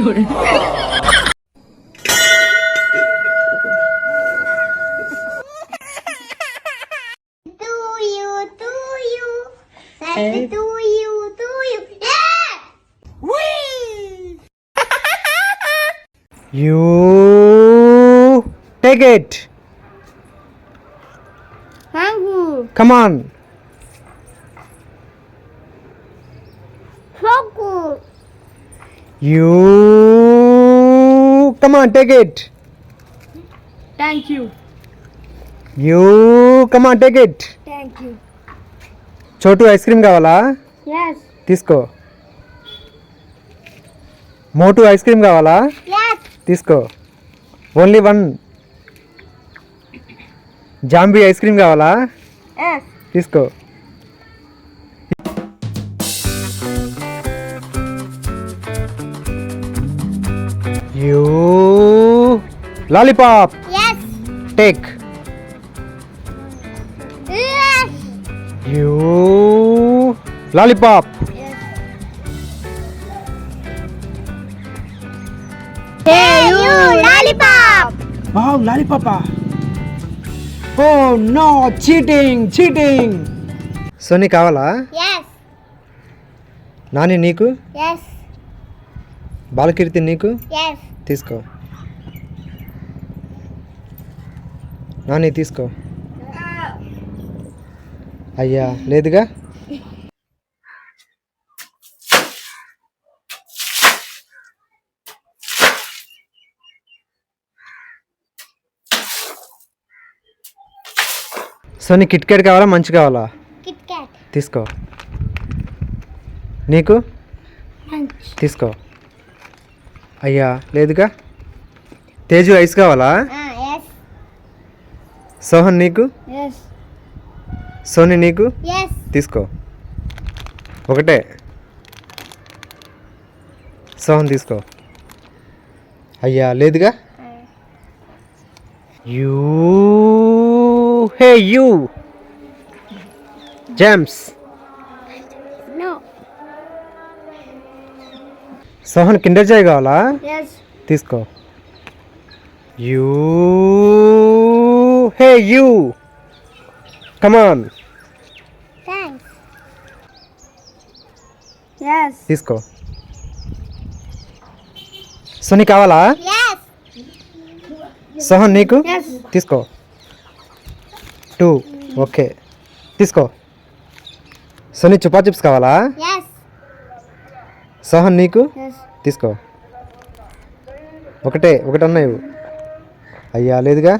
You take it. Thank you. Come on. So good. You come on, take it. Thank you. You come on, take it. Thank you. చోటు ice cream కావాలా? Yes. తీసుకో. మోటు ice cream కావాలా? Yes. తీసుకో. Only one. Zombie ice cream కావాలా? Yes. తీసుకో. You lollipop. Yes. Take. Yes. You lollipop. Yes. Hey, you lollipop. Wow, lollipop. Oh no, cheating. Soni కావాలా? Yes. Nani నీకు? Yes. బాలకీర్తి నీకు? Yes. తీసుకో. నాని తీసుకో. అయ్యా లేదుగా. సోనీ కిట్ క్యాట్ కావాలా మంచి కావాలా? Kit Kat. తీసుకో. నీకు? Munch. తీసుకో. అయ్యా లేదుగా. తేజు ఐస్ కావాలా? Yes. సోహన్ నీకు? Yes. సోనీ నీకు? Yes. తీసుకో. ఒకటే. సోహన్ తీసుకో. అయ్యా లేదుగా. You hey you James. No. Sohan Kinder Joy కావాలా? Yes. తీసుకో. You hey you come on. Thanks. Yes. తీసుకో. సోనీ కావాలా? Yes. సోహన్ నీకు? Yes. తీసుకో. 2 ఓకే తీసుకో. సోనీ చుపా చిప్స్ కావాలా? Yes. సోహన్ నీకు? Yes. తీసుకో. ఒకటే అన్నాయి. అయ్యా లేదుగా.